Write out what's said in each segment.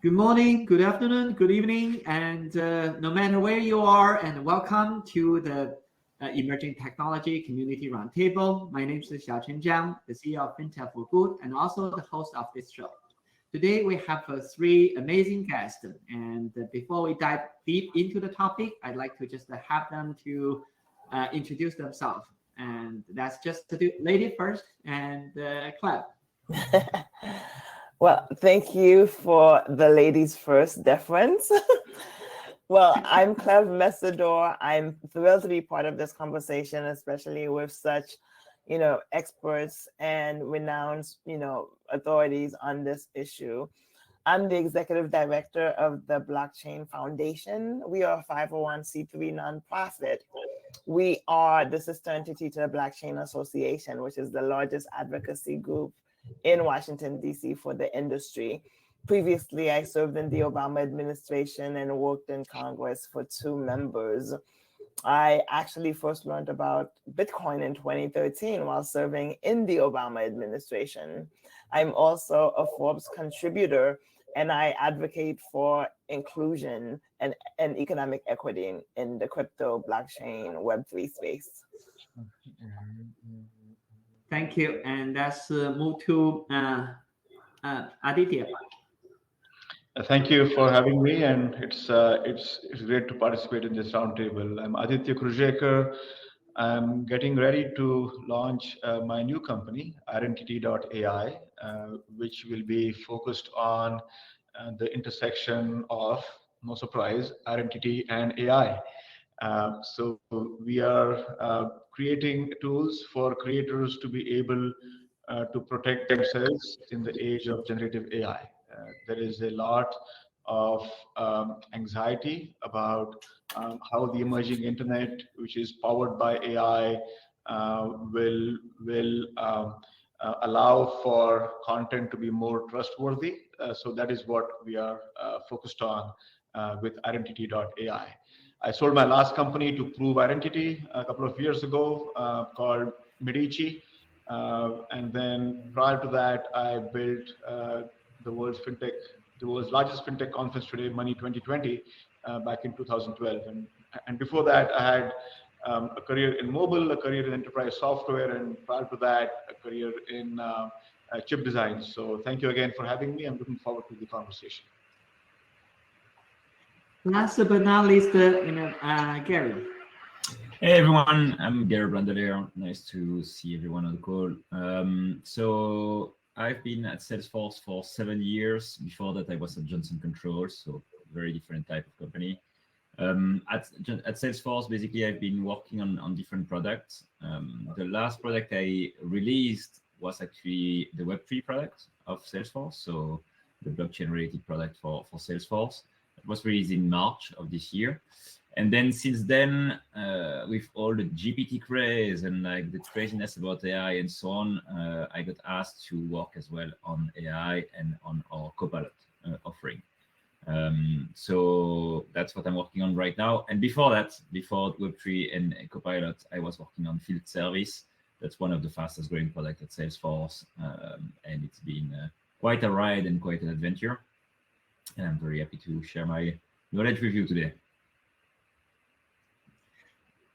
Good morning, good afternoon, good evening, and no matter where you are, and welcome to the Emerging Technology Community Roundtable. My name is Xiaochen Jiang, the CEO of FinTech for Good, and also the host of this show. Today we have three amazing guests, and before we dive deep into the topic, I'd like to just have them to introduce themselves. And that's just to do lady first and clap. Well, thank you for the ladies first deference. Well, I'm Cleve Messador. I'm thrilled to be part of this conversation, especially with such, experts and renowned, authorities on this issue. I'm the executive director of the Blockchain Foundation. We are a 501c3 nonprofit. We are the sister entity to the Blockchain Association, which is the largest advocacy group in Washington, D.C. for the industry. Previously, I served in the Obama administration and worked in Congress for two members. I actually first learned about Bitcoin in 2013 while serving in the Obama administration. I'm also a Forbes contributor, and I advocate for inclusion and economic equity in the crypto, blockchain, Web3 space. Thank you. And let's move to Aditya. Thank you for having me, and it's great to participate in this roundtable. I'm Aditya Krujekar. I'm getting ready to launch my new company, identity.ai, which will be focused on the intersection of, no surprise, identity and AI. So we are creating tools for creators to be able to protect themselves in the age of generative AI. There is a lot of anxiety about how the emerging internet, which is powered by AI, will allow for content to be more trustworthy. So that is what we are focused on with identity.ai. I sold my last company to Prove Identity a couple of years ago, called Medici. And then prior to that, I built the world's largest fintech conference today, Money 2020, back in 2012. And before that, I had a career in mobile, a career in enterprise software, and prior to that, a career in chip design. So thank you again for having me. I'm looking forward to the conversation. Last but not least, Gary. Hey everyone, I'm Gary Brandelier. Nice to see everyone on the call. So I've been at Salesforce for 7 years. Before that, I was at Johnson Controls, so very different type of company. At Salesforce, basically, I've been working on different products. The last product I released was actually the Web3 product of Salesforce, so the blockchain-related product for Salesforce. It was released in March of this year. And then since then, with all the GPT craze and like the craziness about AI and so on, I got asked to work as well on AI and on our Copilot offering. So that's what I'm working on right now. And before that, before Web3 and Copilot, I was working on Field Service. That's one of the fastest growing products at Salesforce. And it's been quite a ride and quite an adventure. And I'm very happy to share my knowledge with you today.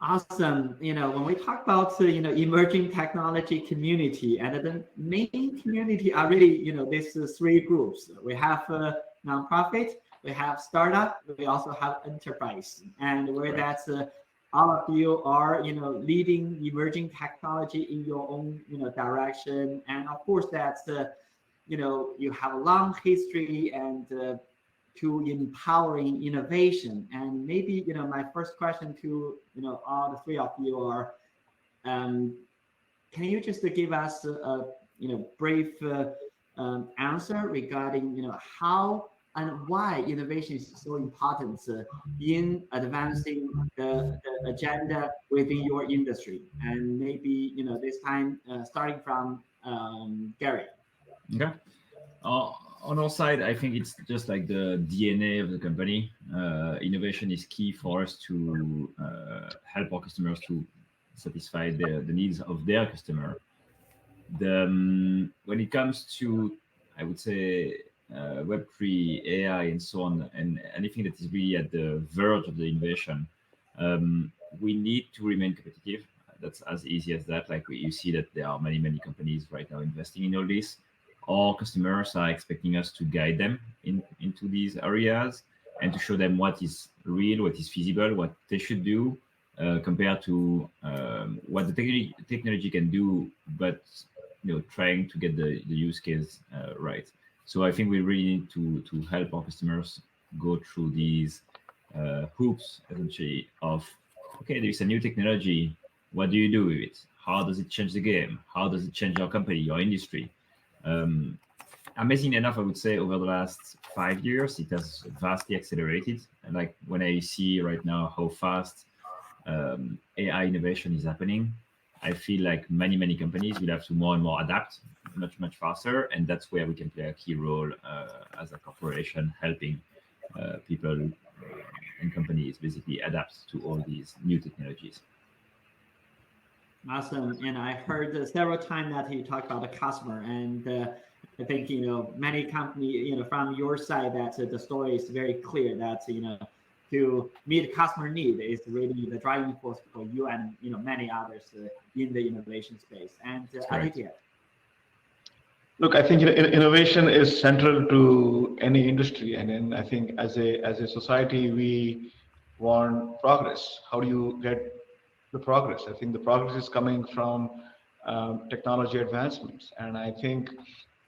Awesome. When we talk about emerging technology community, and the main community are really these three groups. We have nonprofit, we have startup, we also have enterprise, and where that's all of you are leading emerging technology in your own direction, and of course that's you have a long history and to empowering innovation. And maybe my first question to all the three of you are, can you just give us a brief answer regarding how and why innovation is so important in advancing the agenda within your industry? And maybe this time starting from Gary. Okay. On our side, I think it's just like the DNA of the company. Innovation is key for us to help our customers to satisfy the needs of their customer. When it comes to, I would say, Web3, AI, and so on, and anything that is really at the verge of the innovation, we need to remain competitive. That's as easy as that. Like you see that there are many companies right now investing in all this. Our customers are expecting us to guide them into these areas and to show them what is real, what is feasible, what they should do, compared to what the technology can do, but trying to get the use case right. So I think we really need to help our customers go through these hoops, essentially, of, okay, there's a new technology. What do you do with it? How does it change the game? How does it change your company, your industry? Amazing enough, I would say over the last 5 years, it has vastly accelerated. And like when I see right now how fast AI innovation is happening, I feel like many companies will have to more and more adapt much faster. And that's where we can play a key role as a corporation, helping people and companies basically adapt to all these new technologies. Awesome. And I heard several times that you talk about the customer, and I think many companies from your side that the story is very clear that to meet customer need is really the driving force for you and many others in the innovation space. And Aditya. Look, I think innovation is central to any industry, and then I think as a society we want progress. How do you get the progress? I think the progress is coming from technology advancements, and I think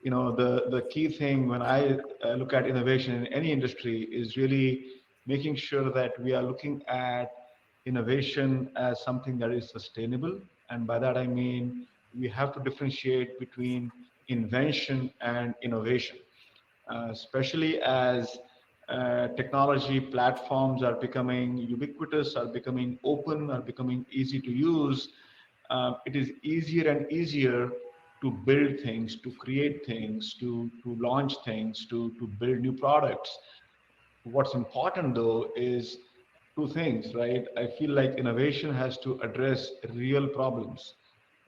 the key thing when I look at innovation in any industry is really making sure that we are looking at innovation as something that is sustainable, and by that I mean we have to differentiate between invention and innovation, especially as technology platforms are becoming ubiquitous, are becoming open, are becoming easy to use. It is easier and easier to build things, to create things, to launch things, to build new products. What's important though is two things, right? I feel like innovation has to address real problems,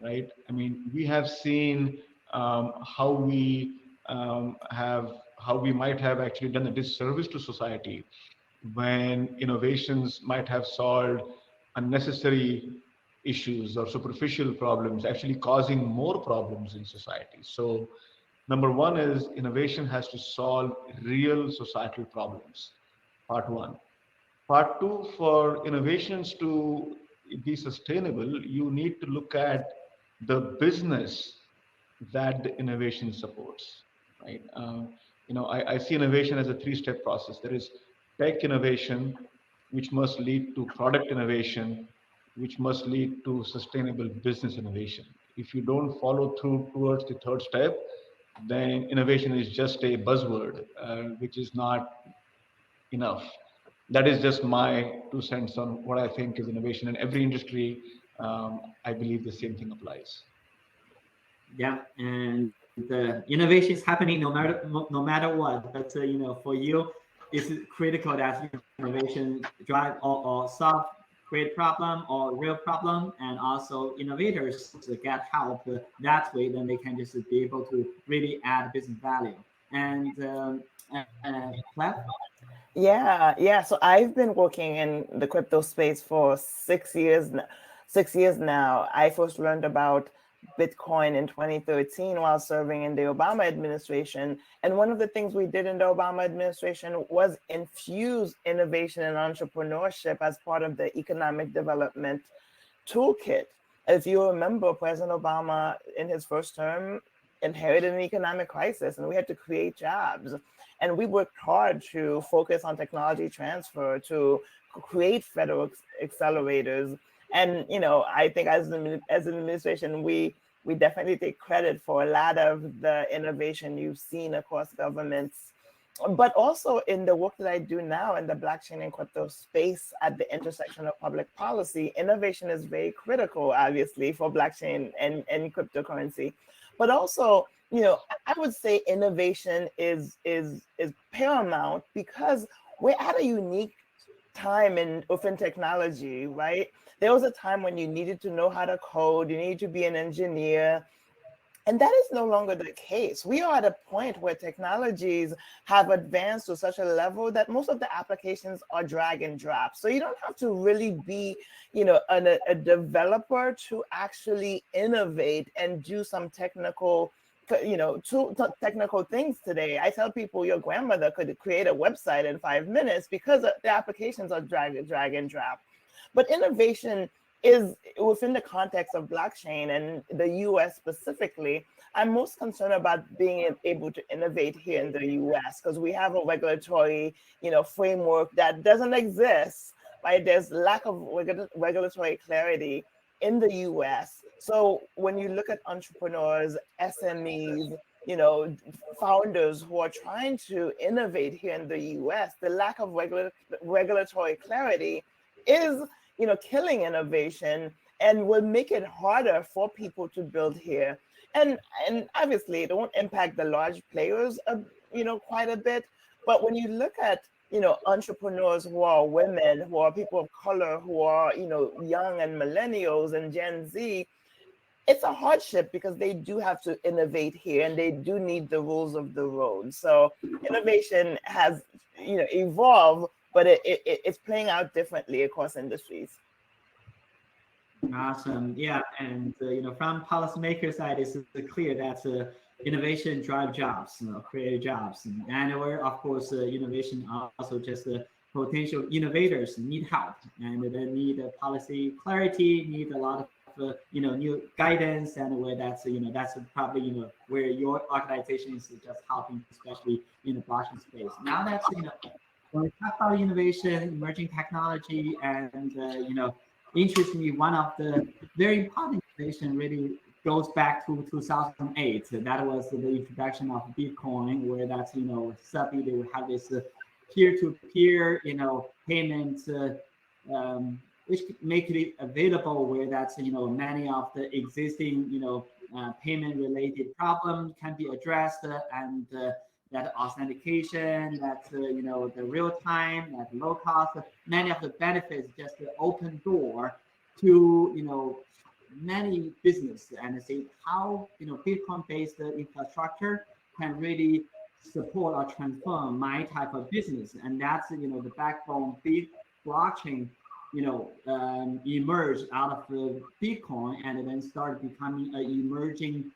right? I mean, we have seen how we might have actually done a disservice to society when innovations might have solved unnecessary issues or superficial problems, actually causing more problems in society. So number one is innovation has to solve real societal problems, part one. Part two, for innovations to be sustainable, you need to look at the business that the innovation supports, right? I see innovation as a three-step process. There is tech innovation, which must lead to product innovation, which must lead to sustainable business innovation. If you don't follow through towards the third step, then innovation is just a buzzword, which is not enough. That is just my 2 cents on what I think is innovation. In every industry, I believe the same thing applies. Yeah, and the innovation is happening no matter what. But for you, it's critical that innovation drive or solve great problem or real problem, and also innovators to get help that way. Then they can just be able to really add business value. And Clef? Yeah. So I've been working in the crypto space for 6 years. 6 years now. I first learned about Bitcoin in 2013 while serving in the Obama administration. And one of the things we did in the Obama administration was infuse innovation and entrepreneurship as part of the economic development toolkit. If you remember, President Obama in his first term inherited an economic crisis, and we had to create jobs. And we worked hard to focus on technology transfer, to create federal accelerators. And I think as an administration, we definitely take credit for a lot of the innovation you've seen across governments, but also in the work that I do now in the blockchain and crypto space at the intersection of public policy. Innovation is very critical, obviously, for blockchain and cryptocurrency, but also, I would say innovation is paramount because we're at a unique time within technology, right? There was a time when you needed to know how to code, you needed to be an engineer, And that is no longer the case. We are at a point where technologies have advanced to such a level that most of the applications are drag and drop. So you don't have to really be, a developer to actually innovate and do some technical, technical things today. I tell people your grandmother could create a website in 5 minutes because the applications are drag and drop. But innovation is within the context of blockchain and the US specifically. I'm most concerned about being able to innovate here in the US because we have a regulatory, framework that doesn't exist, right? There's lack of regulatory clarity in the US. So when you look at entrepreneurs, SMEs, founders who are trying to innovate here in the US, the lack of regulatory clarity is killing innovation and will make it harder for people to build here. And obviously it won't impact the large players, quite a bit. But when you look at, entrepreneurs who are women, who are people of color, who are, young and millennials and Gen Z, it's a hardship because they do have to innovate here and they do need the rules of the road. So innovation has, evolved, but it's playing out differently across industries. Awesome. Yeah, and from policymaker side, it's clear that innovation drive jobs, create jobs, and we're of course innovation also just potential innovators need help, and they need policy clarity, need a lot of new guidance, and where that's that's probably where your organization is just helping, especially in the blockchain space. Now that's when we talk about innovation, emerging technology, and interestingly, one of the very important innovation really goes back to 2008. That was the introduction of Bitcoin, where that's suddenly they would have this peer-to-peer payment, which make it available, where that's many of the existing payment-related problems can be addressed, and that authentication, that the real time, that low cost, many of the benefits just open door to many business, and see how Bitcoin based infrastructure can really support or transform my type of business, and that's the backbone big blockchain emerged out of the Bitcoin and then started becoming an emerging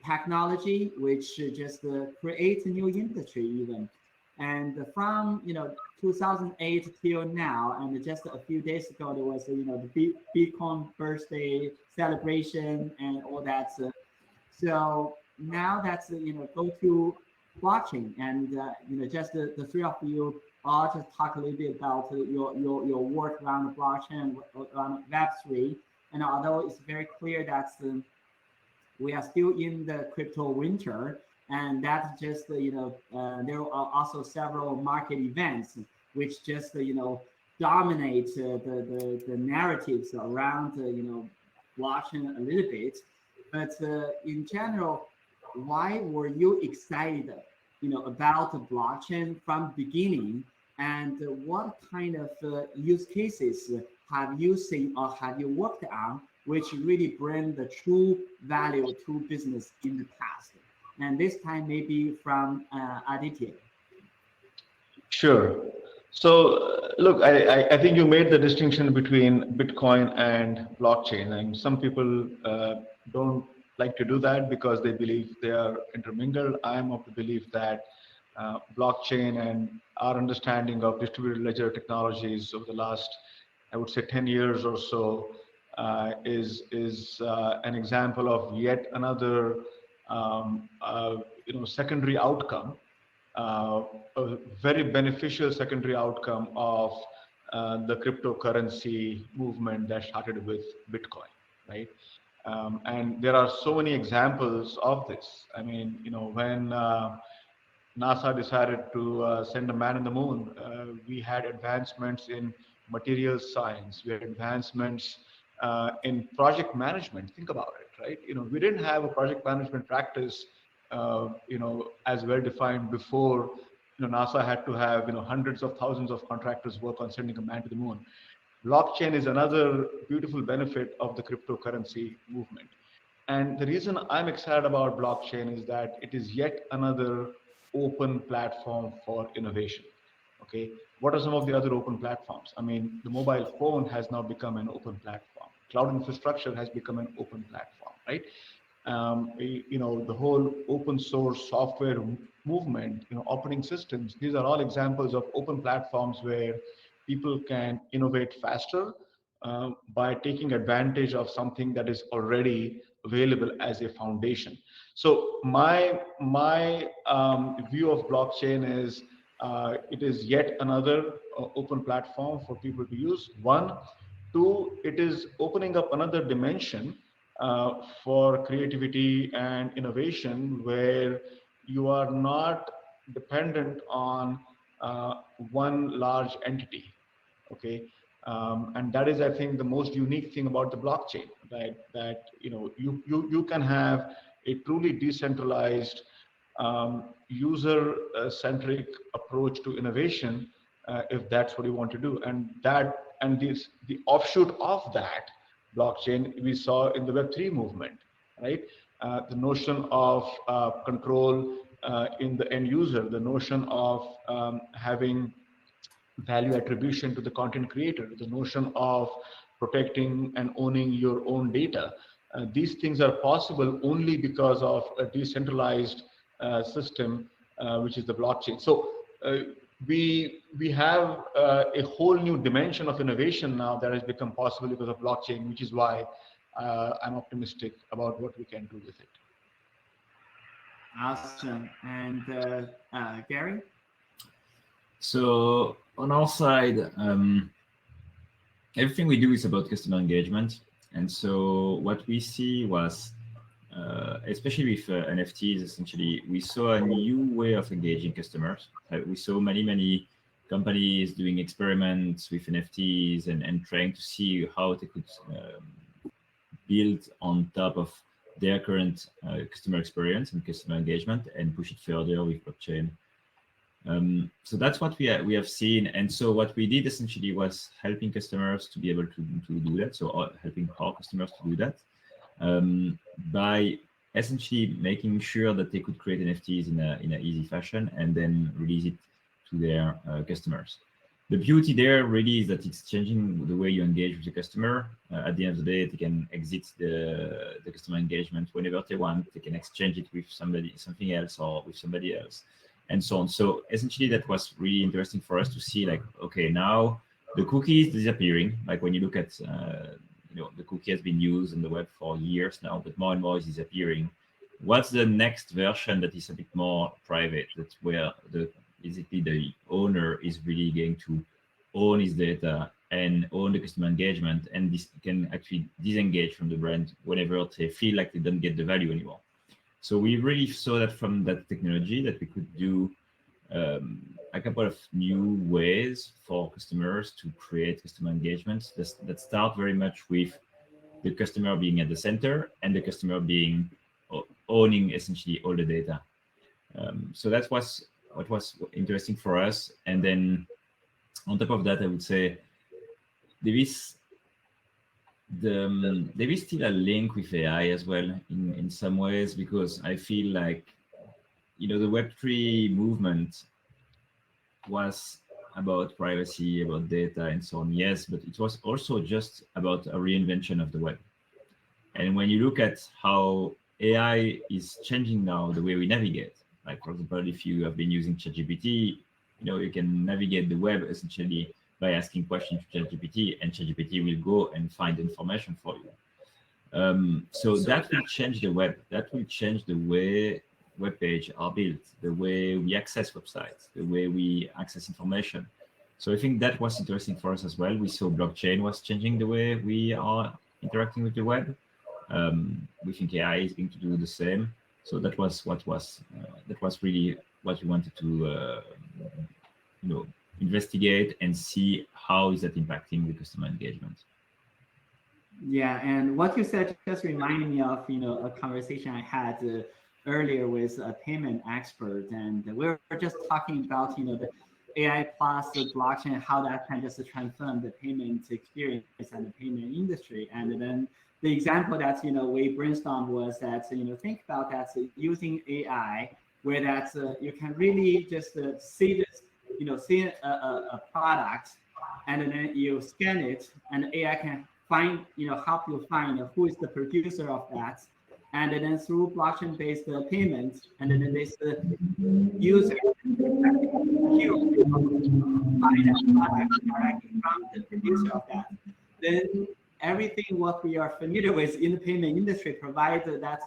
technology, which just creates a new industry even. And from 2008 till now, and just a few days ago, there was the Bitcoin birthday celebration and all that. So now that's go to blockchain, and just the three of you all just talk a little bit about your work around the blockchain, around Web3. And although it's very clear that we are still in the crypto winter, and that's just there are also several market events which just dominate the narratives around blockchain a little bit. But in general, why were you excited about the blockchain from the beginning, and what kind of use cases have you seen or have you worked on which really bring the true value to business in the past? And this time maybe from Aditya. Sure. So look, I think you made the distinction between Bitcoin and blockchain, and some people don't like to do that because they believe they are intermingled. I'm of the belief that blockchain and our understanding of distributed ledger technologies over the last, I would say, 10 years or so is an example of yet another secondary outcome, a very beneficial secondary outcome of the cryptocurrency movement that started with Bitcoin, right? And there are so many examples of this. I mean, when NASA decided to send a man on the moon, we had advancements in materials science, we had advancements in project management. Think about it, right? We didn't have a project management practice as well defined before. NASA had to have hundreds of thousands of contractors work on sending a man to the moon. Blockchain is another beautiful benefit of the cryptocurrency movement. And the reason I'm excited about blockchain is that it is yet another open platform for innovation. Okay, what are some of the other open platforms? I mean, the mobile phone has now become an open platform. Cloud infrastructure has become an open platform, right? The whole open source software movement, operating systems, these are all examples of open platforms where people can innovate faster by taking advantage of something that is already available as a foundation. So my view of blockchain is it is yet another open platform for people to use. One, two, it is opening up another dimension for creativity and innovation where you are not dependent on one large entity. Okay, and that is, I think, the most unique thing about the blockchain. That you can have a truly decentralized, user-centric approach to innovation if that's what you want to do, and the offshoot of that blockchain we saw in the Web3 movement, right? The notion of control in the end user, the notion of having value attribution to the content creator, the notion of protecting and owning your own data. These things are possible only because of a decentralized system, which is the blockchain. So we have a whole new dimension of innovation now that has become possible because of blockchain, which is why I'm optimistic about what we can do with it. Awesome. And Gary? So on our side, everything we do is about customer engagement. And so what we see was, especially with NFTs, essentially, we saw a new way of engaging customers. We saw many companies doing experiments with NFTs and trying to see how they could build on top of their current customer experience and customer engagement and push it further with blockchain. So that's what we have seen. And so what we did essentially was helping customers to be able to do that. So helping our customers to do that by essentially making sure that they could create NFTs in an easy fashion and then release it to their customers. The beauty there really is that it's changing the way you engage with the customer. At the end of the day, they can exit the customer engagement whenever they want. They can exchange it with something else or with somebody else, and so on. So essentially, that was really interesting for us to see, like, okay, now the cookie is disappearing. Like when you look at, the cookie has been used on the web for years now, but more and more is disappearing. What's the next version that is a bit more private? That's where basically the owner is really going to own his data and own the customer engagement, and this can actually disengage from the brand whenever they feel like they don't get the value anymore. So we really saw that from that technology that we could do a couple of new ways for customers to create customer engagements that start very much with the customer being at the center and the customer being owning essentially all the data. So that was what was interesting for us. And then on top of that, I would say there is still a link with AI as well in some ways, because I feel like, the Web3 movement was about privacy, about data and so on. Yes, but it was also just about a reinvention of the web. And when you look at how AI is changing now the way we navigate, like, for example, if you have been using ChatGPT, you can navigate the web essentially by asking questions to ChatGPT, and ChatGPT will go and find information for you. So that will change the web. That will change the way web pages are built, the way we access websites, the way we access information. So I think that was interesting for us as well. We saw blockchain was changing the way we are interacting with the web. We think AI is going to do the same. So that was really what we wanted to investigate and see how is that impacting the customer engagement. Yeah, and what you said just reminded me of a conversation I had earlier with a payment expert, and we were just talking about the AI plus the blockchain, how that can just transform the payment experience and the payment industry. And then the example that we brainstormed was that think about that using AI, where that you can really just see this see a product, and then you scan it, and AI can find help you find who is the producer of that, and then through blockchain based payment, and then this user buy that product directly from the producer of that. Then everything what we are familiar with in the payment industry provided that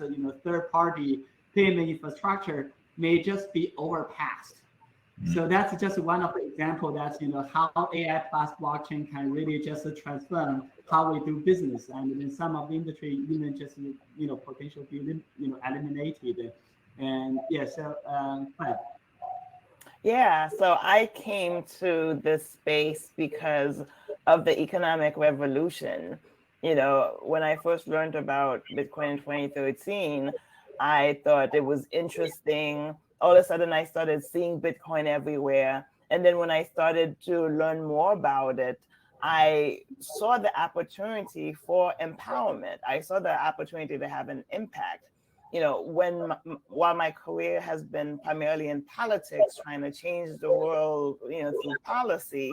third party payment infrastructure may just be overpassed. So that's just one of the examples that how AI plus blockchain can really just transform how we do business, and then some of the industry even just potential be eliminated. And yeah, so yeah, so I came to this space because of the economic revolution. When I first learned about Bitcoin in 2013, I thought it was interesting. All of a sudden, I started seeing Bitcoin everywhere. And then when I started to learn more about it, I saw the opportunity for empowerment. I saw the opportunity to have an impact. While my career has been primarily in politics, trying to change the world, through policy,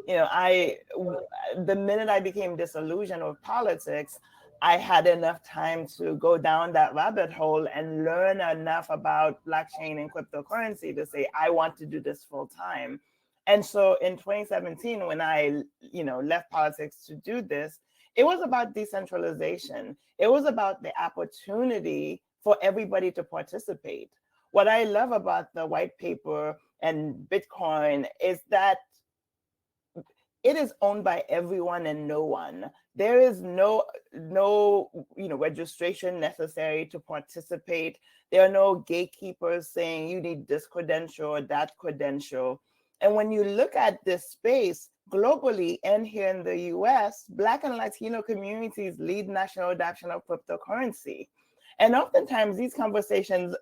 the minute I became disillusioned with politics, I had enough time to go down that rabbit hole and learn enough about blockchain and cryptocurrency to say, I want to do this full time. And so in 2017, when I, left politics to do this, it was about decentralization. It was about the opportunity for everybody to participate. What I love about the white paper and Bitcoin is that it is owned by everyone and no one. There is no registration necessary to participate. There are no gatekeepers saying you need this credential or that credential. And when you look at this space globally and here in the US, Black and Latino communities lead national adoption of cryptocurrency. And oftentimes these conversations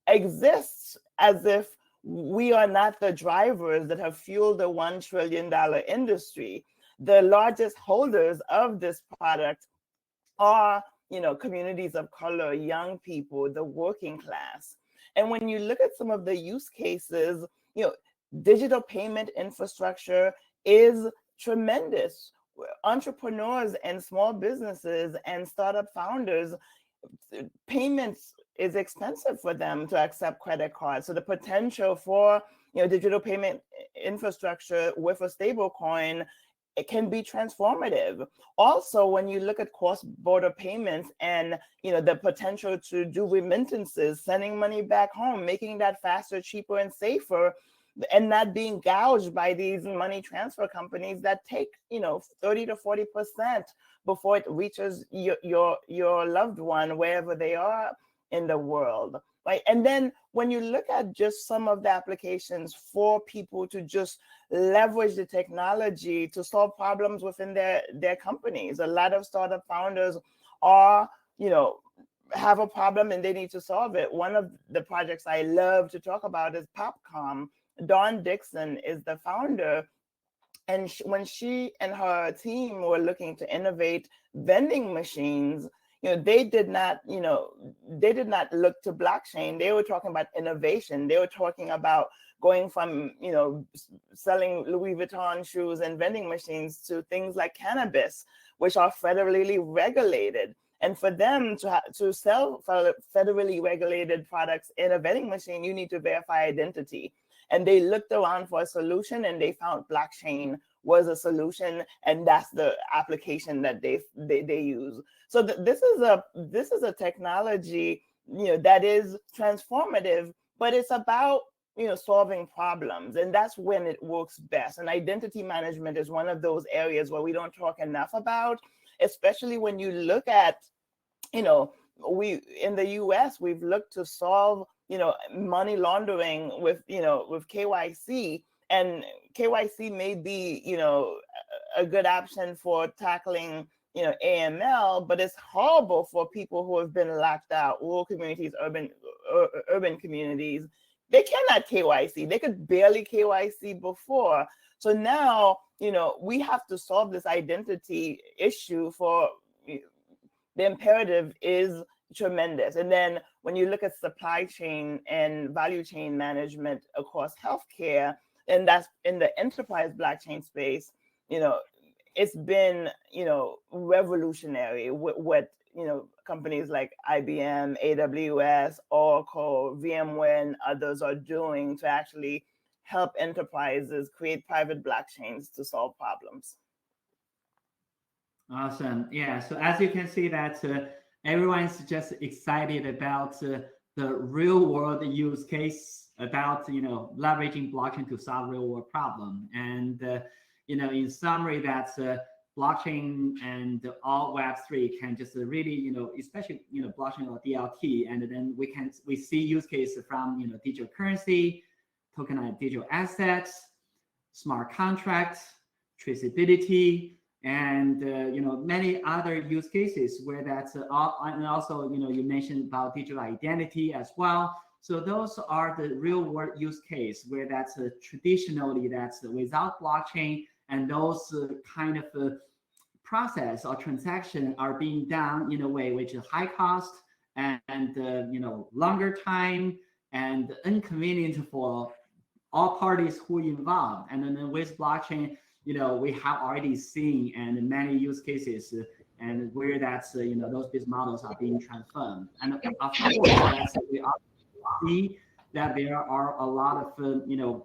exist as if we are not the drivers that have fueled the $1 trillion industry. The largest holders of this product are, communities of color, young people, the working class. And when you look at some of the use cases, digital payment infrastructure is tremendous. Entrepreneurs and small businesses and startup founders, payments is expensive for them to accept credit cards. So the potential for digital payment infrastructure with a stable coin, it can be transformative. Also, when you look at cross-border payments and the potential to do remittances, sending money back home, making that faster, cheaper, and safer, and not being gouged by these money transfer companies that take 30 to 40% before it reaches your loved one wherever they are in the world, right? And then when you look at just some of the applications for people to just leverage the technology to solve problems within their companies, a lot of startup founders are have a problem and they need to solve it. One of the projects I love to talk about is Popcom. Dawn Dixon is the founder, and when she and her team were looking to innovate vending machines, they did not look to blockchain. They were talking about innovation. They were talking about going from selling Louis Vuitton shoes and vending machines to things like cannabis, which are federally regulated. And for them to sell federally regulated products in a vending machine, you need to verify identity. And they looked around for a solution, and they found blockchain was a solution, and that's the application that they use. So this is a technology that is transformative, but it's about solving problems, and that's when it works best. And identity management is one of those areas where we don't talk enough about, especially when you look at we in the US, we've looked to solve money laundering with KYC, and KYC may be a good option for tackling AML, but it's horrible for people who have been locked out, rural communities, urban communities. They cannot KYC. They could barely KYC before. So now we have to solve this identity issue for the imperative is tremendous. And then when you look at supply chain and value chain management across healthcare, and that's in the enterprise blockchain space, it's been, revolutionary what companies like IBM, AWS, Oracle, VMware, and others are doing to actually help enterprises create private blockchains to solve problems. Awesome. Yeah. So as you can see that everyone's just excited about the real world use case about, leveraging blockchain to solve real world problem. And, in summary, that blockchain and all Web3 can just really, especially, blockchain or DLT. And then we see use cases from, digital currency, tokenized digital assets, smart contracts, traceability, and many other use cases where that's all, and also you mentioned about digital identity as well. So those are the real world use case where that's traditionally that's without blockchain, and those kind of process or transaction are being done in a way which is high cost and longer time and inconvenient for all parties who involved. And then with blockchain, we have already seen and many use cases and where that's those business models are being transformed. And of course, that's we also see that there are a lot of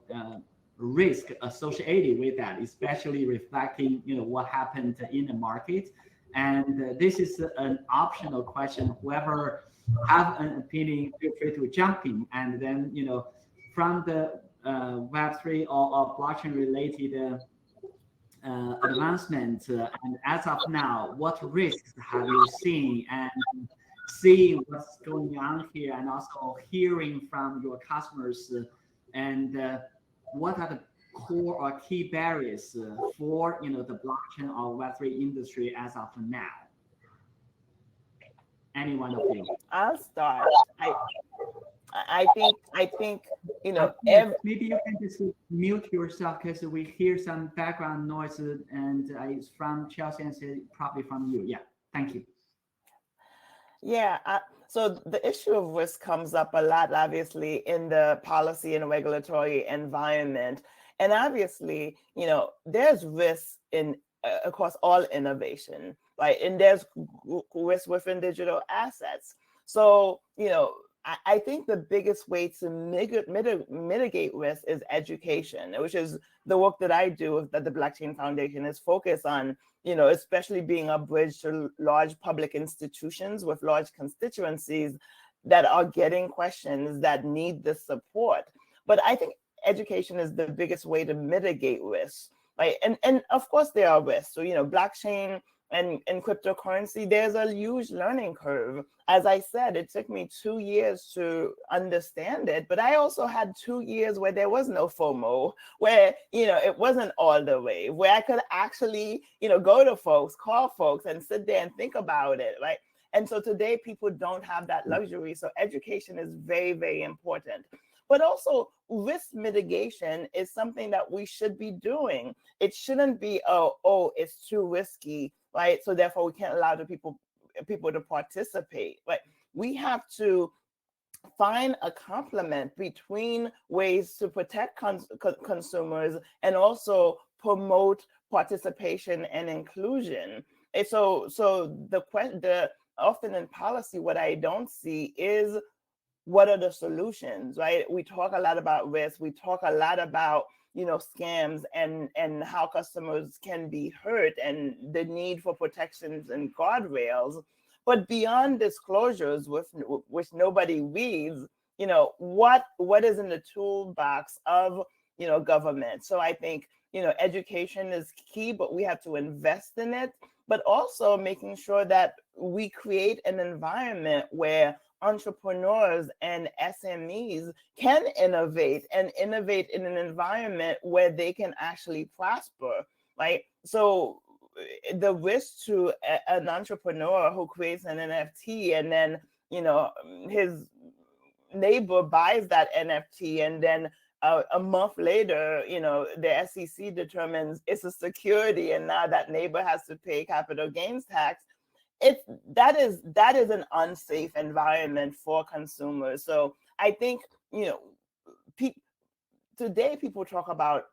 risk associated with that, especially reflecting what happened in the market. And this is an optional question. Whoever have an opinion, feel free to jump in. And then from the Web3 or blockchain related advancement, and as of now, what risks have you seen, and seeing what's going on here, and also hearing from your customers, and what are the core or key barriers for the blockchain or Web3 industry as of now? Any one of you? I'll start. I think maybe you can just mute yourself because we hear some background noise, and it's from Chelsea and probably from you. Yeah, thank you. Yeah, so the issue of risk comes up a lot, obviously, in the policy and regulatory environment. And obviously, there's risk across all innovation, right? And there's risk within digital assets. So, I think the biggest way to mitigate risk is education, which is the work that I do, that the Blockchain Foundation is focused on, especially being a bridge to large public institutions with large constituencies that are getting questions that need the support. But I think education is the biggest way to mitigate risk, right? And of course there are risks. So, blockchain and cryptocurrency, there's a huge learning curve. As I said, it took me 2 years to understand it, but I also had 2 years where there was no FOMO, where, it wasn't all the way, where I could actually, go to folks, call folks and sit there and think about it, right? And so today people don't have that luxury. So education is very, very important. But also risk mitigation is something that we should be doing. It shouldn't be, oh, it's too risky, right? So therefore we can't allow the people to participate, right? We have to find a complement between ways to protect consumers and also promote participation and inclusion. And so the often in policy, what I don't see is what are the solutions, right? We talk a lot about risk. We talk a lot about, scams and how customers can be hurt and the need for protections and guardrails. But beyond disclosures, which nobody reads, what is in the toolbox of, government? So I think, education is key, but we have to invest in it, but also making sure that we create an environment where entrepreneurs and SMEs can innovate in an environment where they can actually prosper, right? So the risk to an entrepreneur who creates an NFT and then, his neighbor buys that NFT and then a month later, the SEC determines it's a security and now that neighbor has to pay capital gains tax. that is an unsafe environment for consumers. So I think, today people talk about,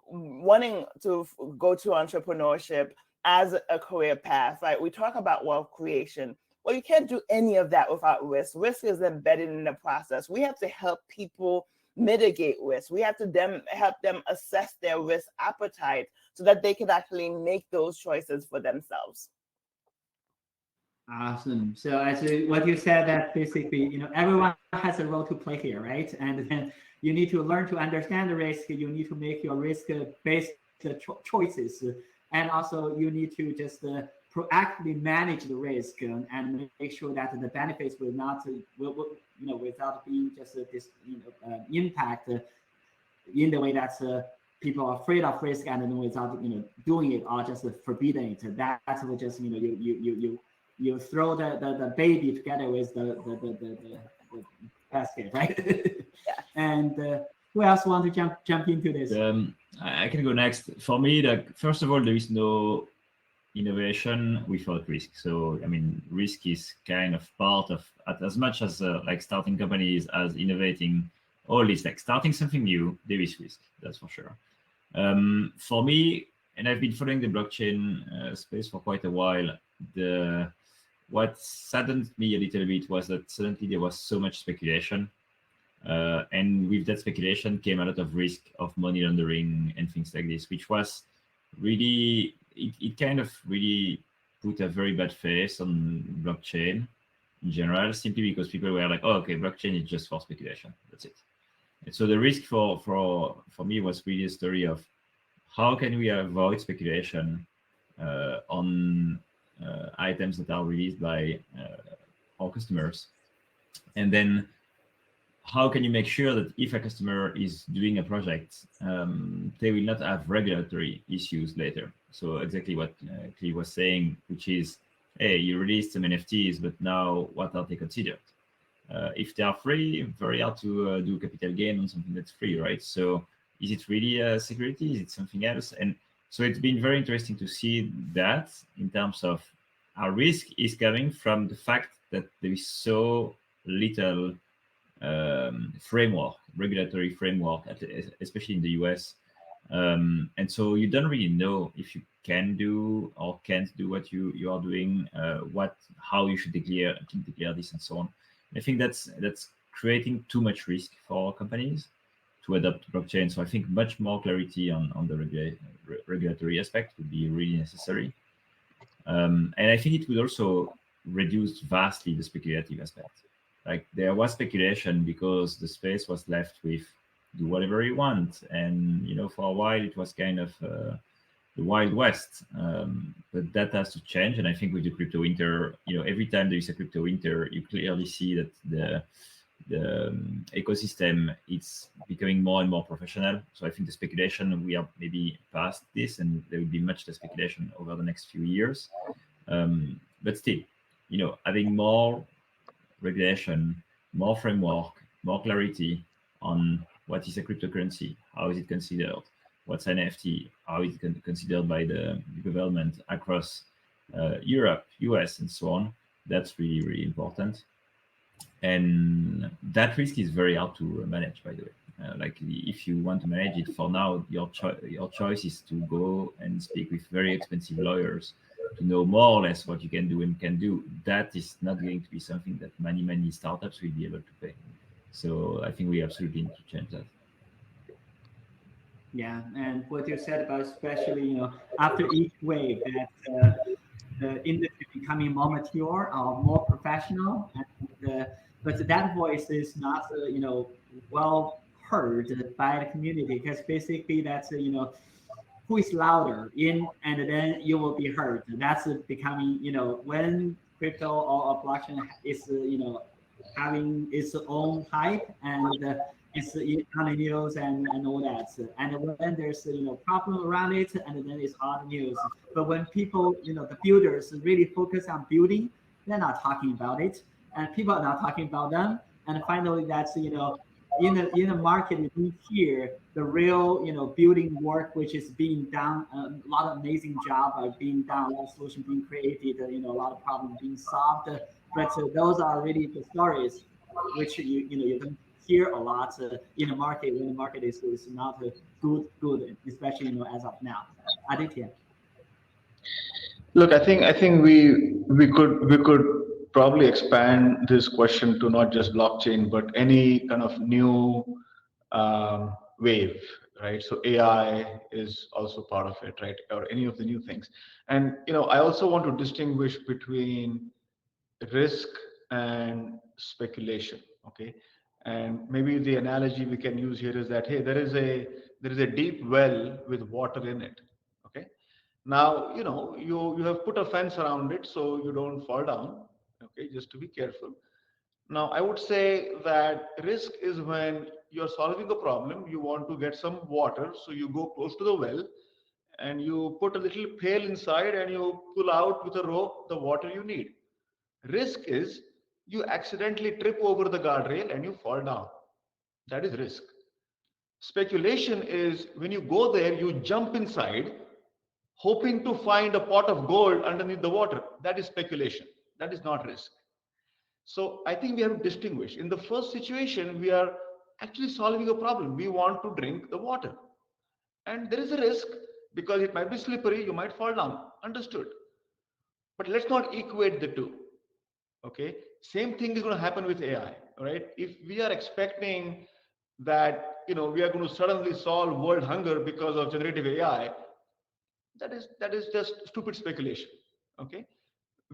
wanting to go to entrepreneurship as a career path, right? We talk about wealth creation. Well, you can't do any of that without risk. Risk is embedded in the process. We have to help people mitigate risk. We have to help them assess their risk appetite so that they can actually make those choices for themselves. Awesome. So as what you said, that basically, everyone has a role to play here, right? And then you need to learn to understand the risk. You need to make your risk-based choices, and also you need to just proactively manage the risk and make sure that the benefits will not, without being just this, impact in the way that people are afraid of risk, and then without doing it or just forbidding it. That's what just you throw the baby together with the basket, right? Yeah. And who else want to jump into this? I can go next. For me, first of all, there is no innovation without risk. So I mean, risk is kind of part of, as much as like starting companies as innovating. All this, like starting something new, there is risk. That's for sure. For me, and I've been following the blockchain space for quite a while. What saddened me a little bit was that suddenly there was so much speculation. And with that speculation came a lot of risk of money laundering and things like this, which was really, it kind of really put a very bad face on blockchain in general, simply because people were like, oh, okay, blockchain is just for speculation. That's it. And so the risk for me was really a story of how can we avoid speculation on items that are released by our customers, and then how can you make sure that if a customer is doing a project, they will not have regulatory issues later. So exactly what Cleve was saying, which is, hey, you released some NFTs, but now what are they considered? If they are free, very hard to do capital gain on something that's free, right? So is it really security? Is it something else? And so it's been very interesting to see that in terms of our risk is coming from the fact that there is so little regulatory framework, especially in the US. And so you don't really know if you can do or can't do what you are doing, how you should declare this and so on. I think that's creating too much risk for companies to adopt blockchain. So I think much more clarity on the regulatory aspect would be really necessary. And I think it would also reduce vastly the speculative aspect. Like there was speculation because the space was left with do whatever you want. And, for a while it was kind of the Wild West. But that has to change. And I think with the crypto winter, every time there is a crypto winter, you clearly see that the ecosystem it's becoming more and more professional. So I think the speculation, we are maybe past this, and there will be much less speculation over the next few years. But still, having more regulation, more framework, more clarity on what is a cryptocurrency, how is it considered, what's an NFT, how is it considered by the government across Europe, US, and so on. That's really, really important. And that risk is very hard to manage, by the way. If you want to manage it, for now, your choice is to go and speak with very expensive lawyers to know more or less what you can do and can do. That is not going to be something that many startups will be able to pay. So I think we absolutely need to change that. Yeah, and what you said about, especially after each wave, that the industry becoming more mature or more professional, and but that voice is not well heard by the community, because basically that's who is louder in, and then you will be heard. That's becoming when crypto or blockchain is having its own hype, and it's on the news and all that. And when there's problem around it, and then it's hard news. But when people the builders really focus on building, they're not talking about it, and people are not talking about them. And finally, that's in the market, we hear the real, building work which is being done. A lot of amazing job are being done, a lot of solutions being created, a lot of problems being solved. But those are really the stories which you don't hear a lot in the market when the market is not good, especially as of now. Aditya. Look, I think we could probably expand this question to not just blockchain, but any kind of new wave, right? So AI is also part of it, right? Or any of the new things. And I also want to distinguish between risk and speculation. Okay, and maybe the analogy we can use here is that, hey, there is a deep well with water in it. Okay, now you have put a fence around it so you don't fall down. Okay, just to be careful. Now I would say that risk is when you're solving a problem, you want to get some water, so you go close to the well and you put a little pail inside and you pull out with a rope the water you need. Risk is you accidentally trip over the guardrail and you fall down. That is risk. Speculation is when you go there, you jump inside, hoping to find a pot of gold underneath the water. That is speculation. That is not risk. So I think we have to distinguish. In the first situation, we are actually solving a problem. We want to drink the water. And there is a risk because it might be slippery, you might fall down. Understood. But let's not equate the two. Okay, same thing is going to happen with AI, right? If we are expecting that we are going to suddenly solve world hunger because of generative AI, that is just stupid speculation. Okay,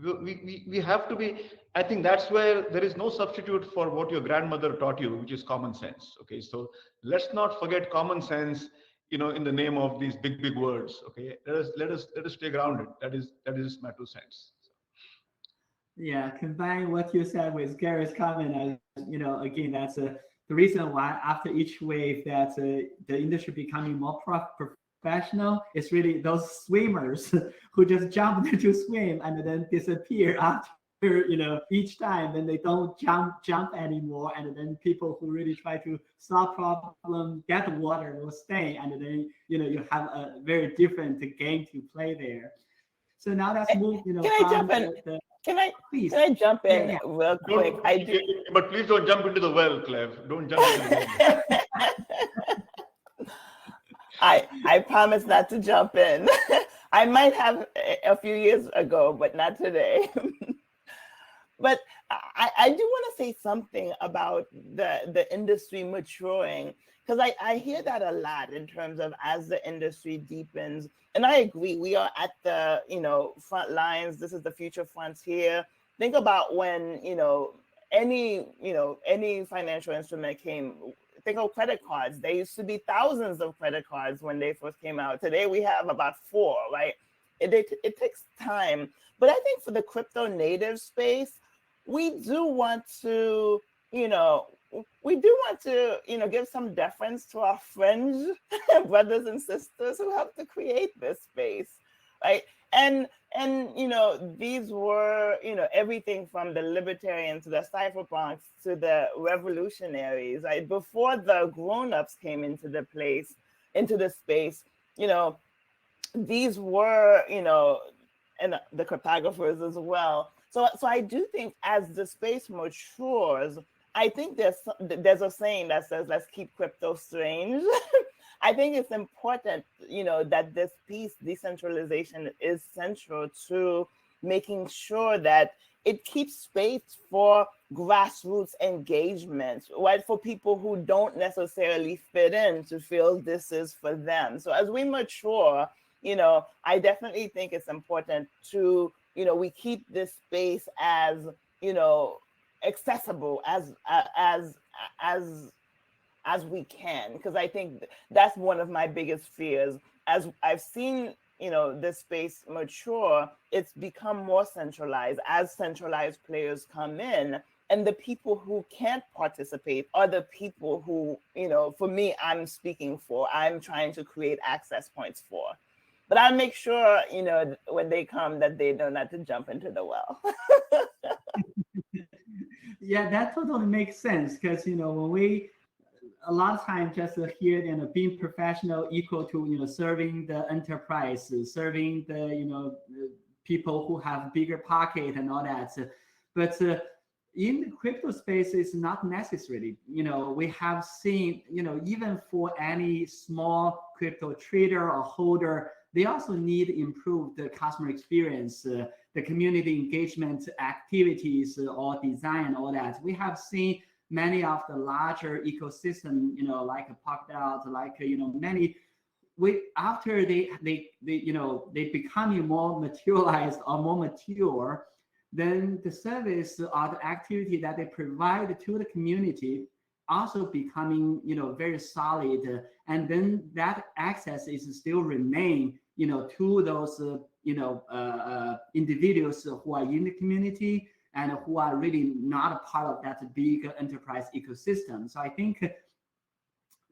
we have to be, I think that's where there is no substitute for what your grandmother taught you, which is common sense. Okay, so let's not forget common sense in the name of these big words. Okay, let us stay grounded. That is my 2 cents. Yeah, combine what you said with Gary's comment, again, that's the reason why after each wave that the industry becoming more professional. It's really those swimmers who just jump into swim and then disappear after each time. Then they don't jump anymore, and then people who really try to solve problem, get water, will stay, and then you have a very different game to play there. So now let's move. Can I jump in? Can I jump in real quick? But please don't jump into the well, Cleve. Don't jump into the well. I promise not to jump in. I might have a few years ago, but not today. But I do want to say something about the industry maturing, because I hear that a lot in terms of as the industry deepens. And I agree, we are at the front lines. This is the future frontier. Think about when any financial instrument came. Think of credit cards. There used to be thousands of credit cards when they first came out. Today we have about 4, right? It takes time. But I think for the crypto native space, we do want to, give some deference to our friends, brothers and sisters who helped to create this space, right? And these were, everything from the libertarians to the cypherpunks to the revolutionaries, right? Before the grown-ups came into the space, these were, and the cryptographers as well. So I do think as the space matures, I think there's a saying that says, let's keep crypto strange. I think it's important, that this piece, decentralization, is central to making sure that it keeps space for grassroots engagement, right? For people who don't necessarily fit in to feel this is for them. So as we mature, I definitely think it's important to, we keep this space as, accessible as we can, because I think that's one of my biggest fears. As I've seen, this space mature, it's become more centralized as centralized players come in, and the people who can't participate are the people who, for me, I'm speaking for, I'm trying to create access points for. But I'll make sure, when they come, that they know not to jump into the well. Yeah, that totally makes sense, because when we a lot of times just here, being professional equal to, serving the enterprise, serving the, people who have bigger pocket and all that. But in the crypto space, it's not necessarily. We have seen, even for any small crypto trader or holder, they also need to improve the customer experience, the community engagement activities, or design, all that. We have seen many of the larger ecosystem, like Polkadot, like many. After they becoming more materialized or more mature, then the service or the activity that they provide to the community also becoming very solid, and then that access is still remain to those individuals who are in the community and who are really not a part of that big enterprise ecosystem. So I think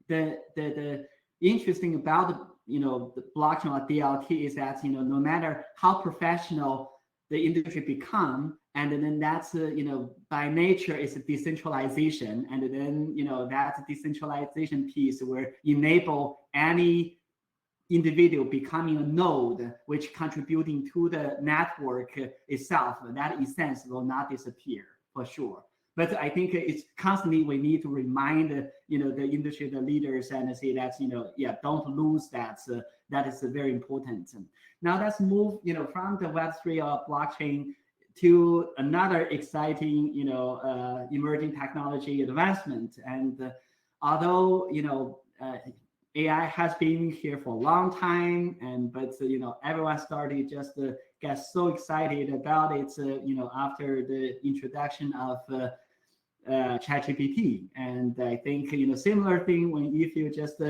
the interesting about the blockchain or DLT is that no matter how professional the industry become, and then that's by nature is a decentralization, and then that decentralization piece will enable any individual becoming a node which contributing to the network itself. That essence will not disappear for sure. But I think it's constantly we need to remind the industry, the leaders, and say that don't lose that. That is very important. Now let's move from the Web3 or blockchain to another exciting emerging technology advancement. And although AI has been here for a long time, but everyone started just to get so excited about it after the introduction of ChatGPT. And I think similar thing if you just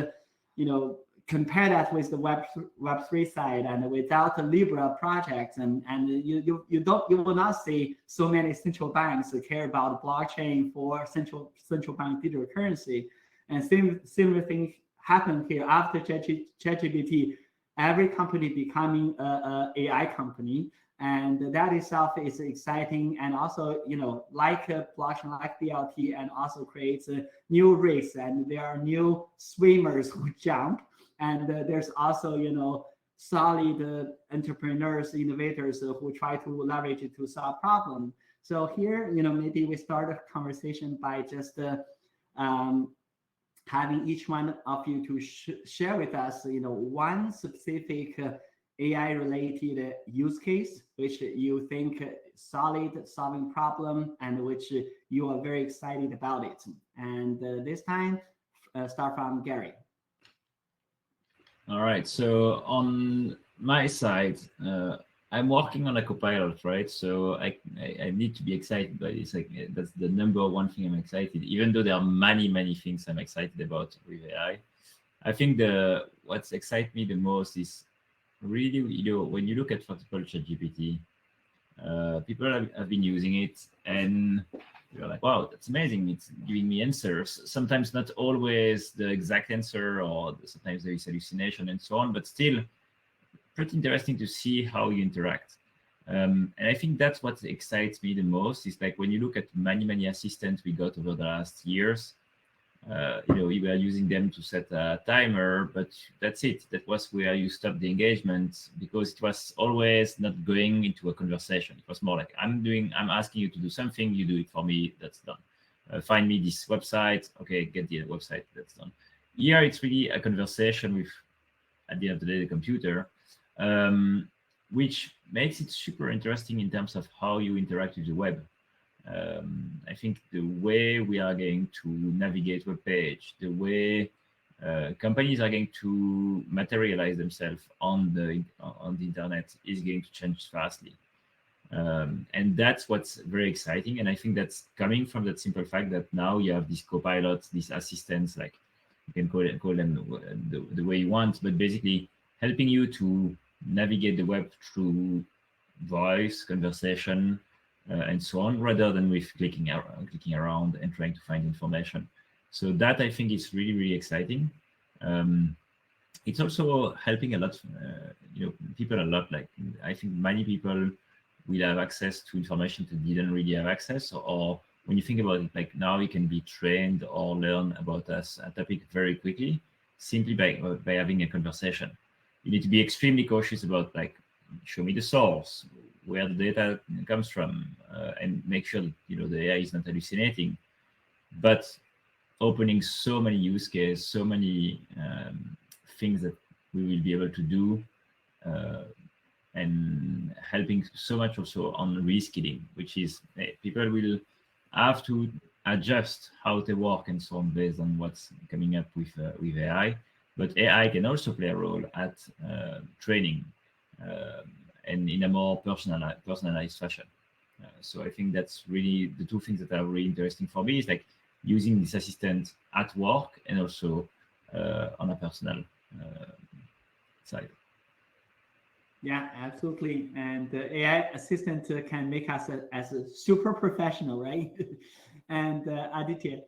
compare that with the Web3 side, and without the Libra project, and you will not see so many central banks care about blockchain for central bank digital currency. And similar thing happened here after ChatGPT. Every company becoming a AI company, and that itself is exciting, and also like a blockchain, like DLT, and also creates a new race, and there are new swimmers who jump, and there's also solid entrepreneurs, innovators who try to leverage it to solve problems. So here maybe we start a conversation by just having each one of you to share with us one specific AI related use case which you think solid solving problem and which you are very excited about it. And this time start from Gary. All right, so on my side, I'm working on a copilot, right? So I need to be excited by this. Like, that's the number one thing I'm excited, even though there are many things I'm excited about with AI. I think what excites me the most is really, when you look at, for example, ChatGPT, people have been using it, and you're like, wow, that's amazing. It's giving me answers. Sometimes not always the exact answer, or sometimes there is hallucination and so on, but still pretty interesting to see how you interact. And I think that's what excites me the most, is like when you look at many assistants we got over the last years, we were using them to set a timer, but that's it. That was where you stop the engagement, because it was always not going into a conversation. It was more like, I'm asking you to do something, you do it for me, that's done. Find me this website, okay, get the website, that's done. Here it's really a conversation with, at the end of the day, the computer, which makes it super interesting in terms of how you interact with the web. I think the way we are going to navigate web page, the way companies are going to materialize themselves on the internet is going to change fastly. And that's what's very exciting. And I think that's coming from that simple fact that now you have these copilots, these assistants, like you can call them the way you want, but basically helping you to navigate the web through voice, conversation, and so on, rather than with clicking around and trying to find information. So that I think is really exciting. It's also helping a lot, people a lot. Like, I think many people will have access to information that didn't really have access, or when you think about it, like now you can be trained or learn about a topic very quickly, simply by having a conversation. You need to be extremely cautious about like, show me the source, where the data comes from, and make sure that the AI is not hallucinating. But opening so many use cases, so many things that we will be able to do, and helping so much also on reskilling, which is people will have to adjust how they work and so on based on what's coming up with AI. But AI can also play a role at training, and in a more personalized fashion. So I think that's really the two things that are really interesting for me, is like using this assistant at work and also on a personal side. Yeah, absolutely. And the AI assistant can make us as a super professional, right? And Aditya.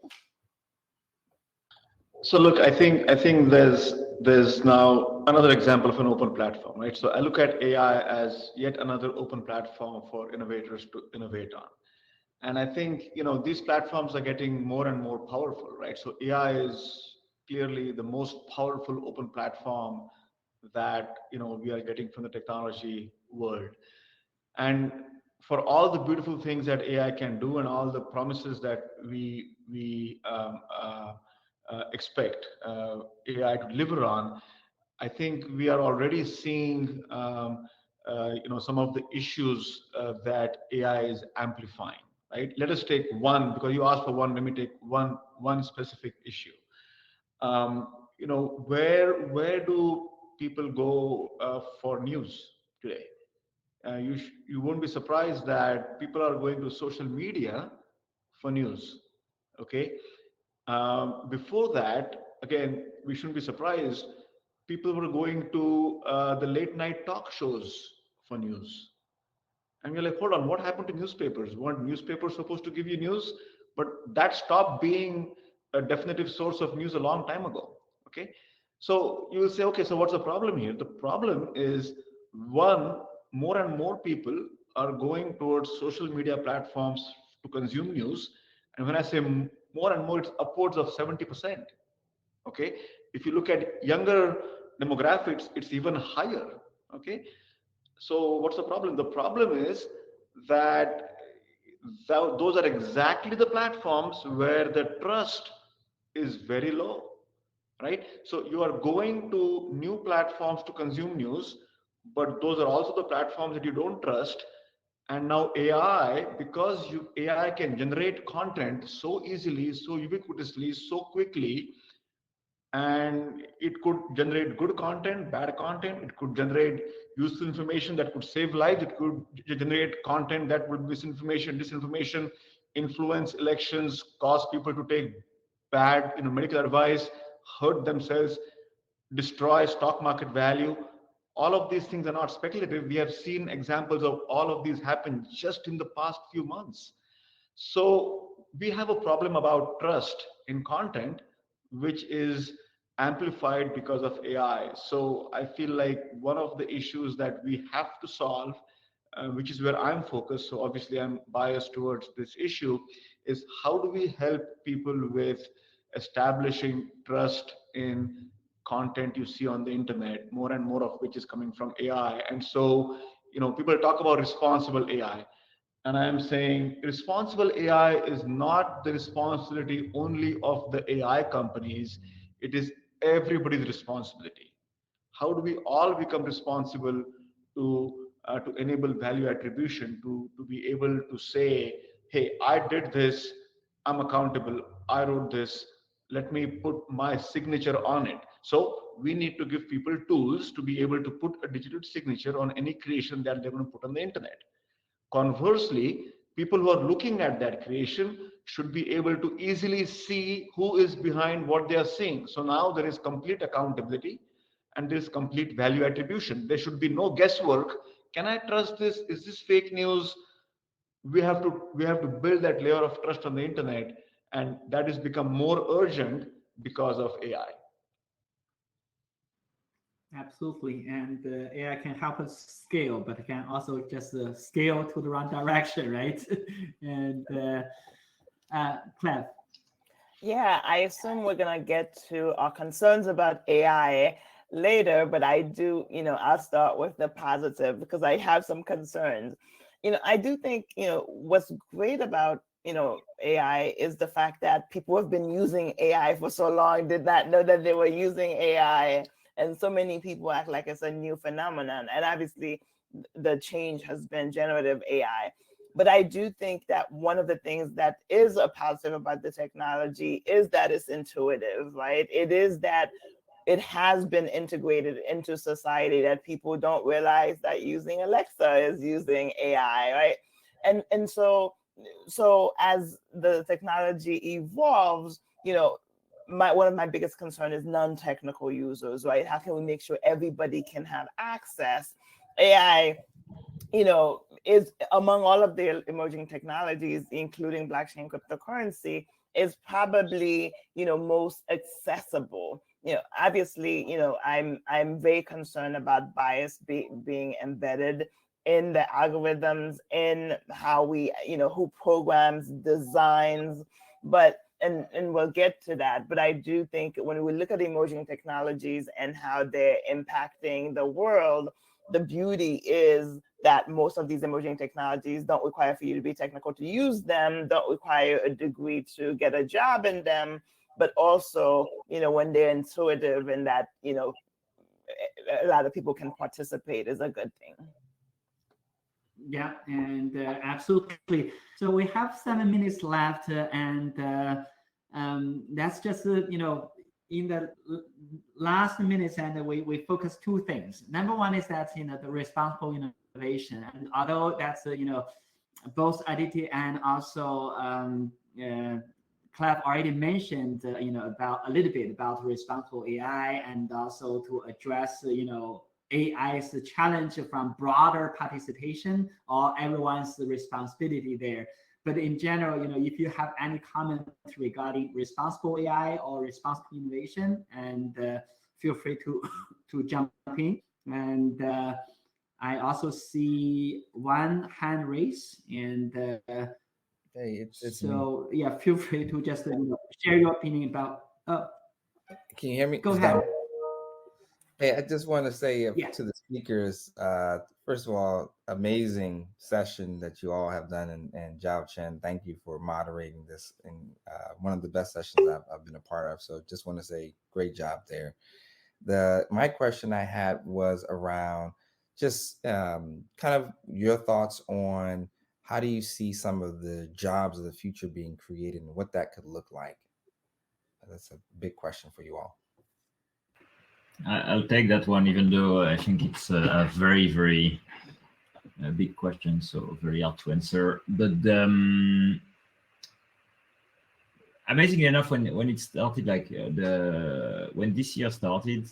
So look, I think there's now another example of an open platform, right? So I look at AI as yet another open platform for innovators to innovate on. And I think these platforms are getting more and more powerful, right? So AI is clearly the most powerful open platform that we are getting from the technology world. And for all the beautiful things that AI can do and all the promises that we expect AI to deliver on, I think we are already seeing some of the issues that AI is amplifying. Right? Let us take one, because you asked for one. Let me take one specific issue. Where do people go for news today? You won't be surprised that people are going to social media for news. Okay. Before that, again, we shouldn't be surprised. People were going to the late night talk shows for news. And you're like, hold on, what happened to newspapers? Weren't newspapers supposed to give you news? But that stopped being a definitive source of news a long time ago. Okay. So you will say, okay, so what's the problem here? The problem is, one, more and more people are going towards social media platforms to consume news. And when I say more and more, it's upwards of 70%. Okay. If you look at younger demographics, it's even higher. Okay. So what's the problem? The problem is that those are exactly the platforms where the trust is very low, right? So you are going to new platforms to consume news, but those are also the platforms that you don't trust. And now AI, because AI can generate content so easily, so ubiquitously, so quickly, and it could generate good content, bad content. It could generate useful information that could save lives. It could generate content that would misinformation, disinformation, influence elections, cause people to take bad medical advice, hurt themselves, destroy stock market value. All of these things are not speculative. We have seen examples of all of these happen just in the past few months. So we have a problem about trust in content, which is amplified because of AI. So I feel like one of the issues that we have to solve, which is where I'm focused, so obviously I'm biased towards this issue, is how do we help people with establishing trust in content you see on the internet, more and more of which is coming from AI. And so, people talk about responsible AI. And I am saying responsible AI is not the responsibility only of the AI companies. It is everybody's responsibility. How do we all become responsible to enable value attribution, to be able to say, hey, I did this, I'm accountable, I wrote this, let me put my signature on it. So we need to give people tools to be able to put a digital signature on any creation that they're going to put on the internet. Conversely, people who are looking at that creation should be able to easily see who is behind what they are seeing. So now there is complete accountability and there is complete value attribution. There should be no guesswork. Can I trust this? Is this fake news? We have to build that layer of trust on the internet, and that has become more urgent because of AI. Absolutely. And AI can help us scale, but it can also just scale to the wrong direction, right? And Clef. Yeah, I assume we're gonna get to our concerns about AI later, but I do, I'll start with the positive because I have some concerns. I do think, what's great about, AI is the fact that people have been using AI for so long, did not know that they were using AI. And so many people act like it's a new phenomenon. And obviously the change has been generative AI. But I do think that one of the things that is a positive about the technology is that it's intuitive, right? It is that it has been integrated into society, that people don't realize that using Alexa is using AI, right? And so as the technology evolves, one of my biggest concern is non-technical users, right? How can we make sure everybody can have access? AI, is among all of the emerging technologies, including blockchain cryptocurrency, is probably, most accessible. Obviously, I'm very concerned about bias being embedded in the algorithms, in how we, who programs, designs, but and we'll get to that. But I do think when we look at emerging technologies and how they're impacting the world, the beauty is that most of these emerging technologies don't require for you to be technical to use them, don't require a degree to get a job in them, but also, when they're intuitive and that, a lot of people can participate is a good thing. Yeah, and absolutely. So we have 7 minutes left, and that's just in the last minutes, and we focus two things. Number one is that the responsible innovation, and although that's both Aditi and also Clive already mentioned about a little bit about responsible AI, and also to address AI's challenge from broader participation or everyone's responsibility there. But in general, if you have any comments regarding responsible AI or responsible innovation, and feel free to jump in. And I also see one hand raise, and hey, it's so me. Yeah, feel free to just share your opinion about. Can you hear me? Go ahead. Hey, I just want to say Yeah. to the speakers, first of all, amazing session that you all have done, and Zhao Chen, thank you for moderating this, and one of the best sessions I've been a part of. So just want to say great job there. My question I had was around just kind of your thoughts on how do you see some of the jobs of the future being created and what that could look like? That's a big question for you all. I'll take that one, even though I think it's a very, very big question, so very hard to answer. But amazingly enough, when it started, like when this year started,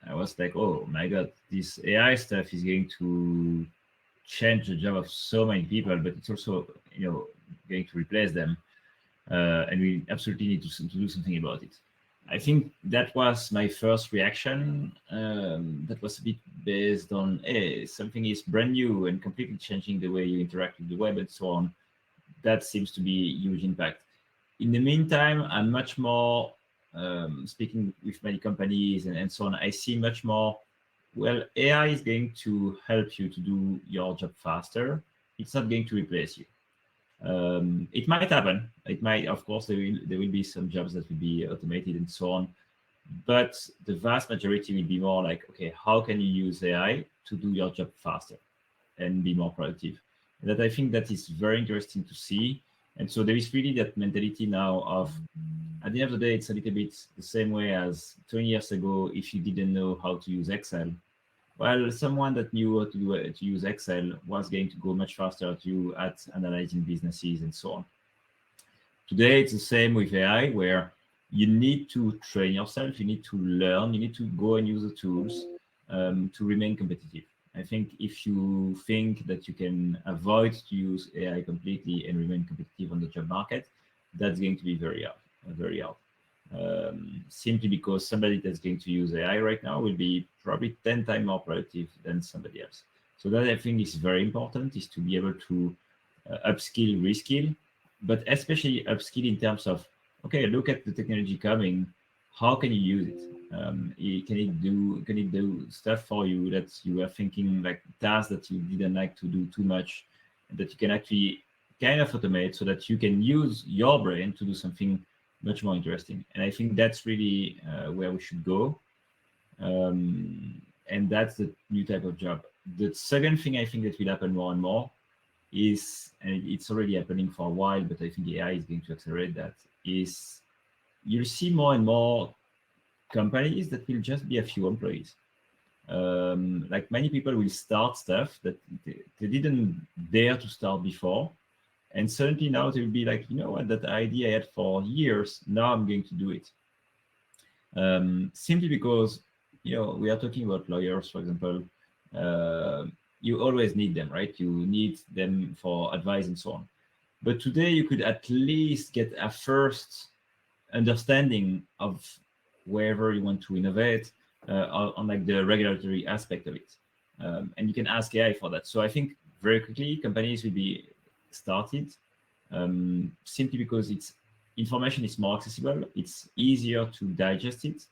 I was like, oh my god, this AI stuff is going to change the job of so many people, but it's also going to replace them, and we absolutely need to do something about it. I think that was my first reaction. That was a bit based on, hey, something is brand new and completely changing the way you interact with the web and so on. That seems to be a huge impact. In the meantime, I'm much more speaking with many companies and so on. I see much more, well, AI is going to help you to do your job faster. It's not going to replace you. It might happen. It might, of course, there will be some jobs that will be automated and so on, but the vast majority will be more like, okay, how can you use AI to do your job faster and be more productive? And that, I think, that is very interesting to see. And so there is really that mentality now of, at the end of the day, it's a little bit the same way as 20 years ago. If you didn't know how to use Excel, well, someone that knew how to use Excel was going to go much faster to you at analyzing businesses and so on. Today, it's the same with AI, where you need to train yourself, you need to learn, you need to go and use the tools to remain competitive. I think if you think that you can avoid to use AI completely and remain competitive on the job market, that's going to be very hard. Simply because somebody that's going to use AI right now will be probably 10 times more productive than somebody else. So that, I think, is very important, is to be able to upskill, reskill. but especially upskill in terms of, okay, look at the technology coming. How can you use it? Can it do stuff for you that you were thinking, like tasks that you didn't like to do too much, that you can actually kind of automate so that you can use your brain to do something much more interesting. And I think that's really where we should go. And that's the new type of job. The second thing I think that will happen more and more is, and it's already happening for a while, but I think AI is going to accelerate that, is you'll see more and more companies that will just be a few employees. Like many people will start stuff that they didn't dare to start before. And suddenly now they will be like, you know what, that idea I had for years, now I'm going to do it. Simply because, we are talking about lawyers, for example. You always need them, right? You need them for advice and so on. But today you could at least get a first understanding of wherever you want to innovate on like the regulatory aspect of it. And you can ask AI for that. So I think very quickly companies will be started simply because information is more accessible, it's easier to digest it,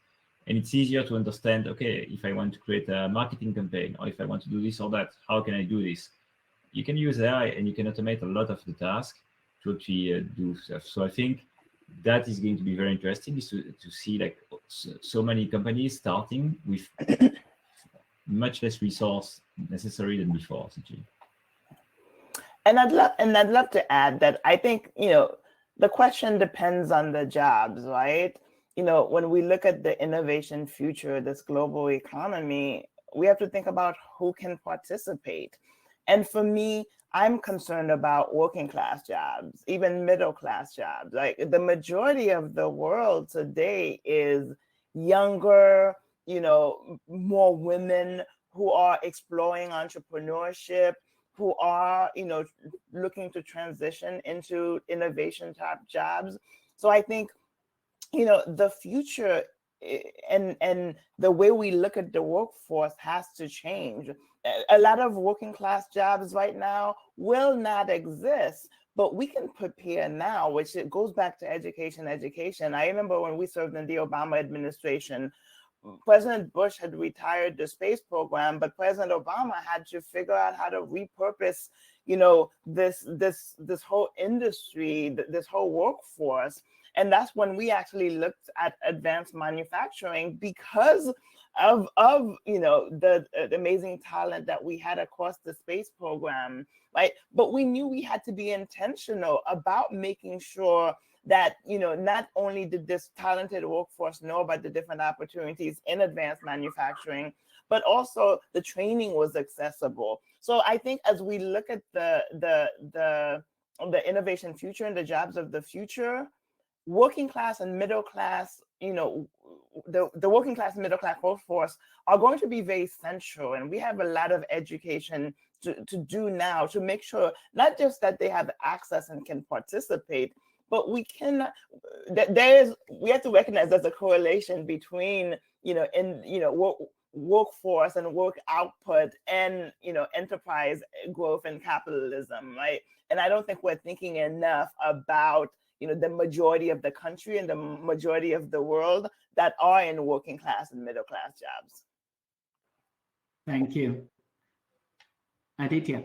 and it's easier to understand, okay, if I want to create a marketing campaign, or if I want to do this or that, how can I do this? You can use AI and you can automate a lot of the task to actually do stuff. So I think that is going to be very interesting, is to see like so many companies starting with much less resource necessary than before, essentially. And I'd love to add that I think, the question depends on the jobs, right? When we look at the innovation future, this global economy, we have to think about who can participate. And for me, I'm concerned about working class jobs, even middle class jobs. Like the majority of the world today is younger, more women who are exploring entrepreneurship, who are, looking to transition into innovation type jobs. So I think, the future and the way we look at the workforce has to change. A lot of working class jobs right now will not exist, but we can prepare now, which it goes back to education. I remember when we served in the Obama administration, President Bush had retired the space program, but President Obama had to figure out how to repurpose, this whole industry, this whole workforce. And that's when we actually looked at advanced manufacturing because of the amazing talent that we had across the space program, right? But we knew we had to be intentional about making sure that, not only did this talented workforce know about the different opportunities in advanced manufacturing, but also the training was accessible. So I think as we look at the innovation future and the jobs of the future, working class and middle class, the working class and middle class workforce are going to be very central. And we have a lot of education to do now to make sure not just that they have access and can participate, but we have to recognize there's a correlation between, workforce and work output and, enterprise growth and capitalism, right? And I don't think we're thinking enough about, the majority of the country and the majority of the world that are in working class and middle class jobs. Thank you. Aditya.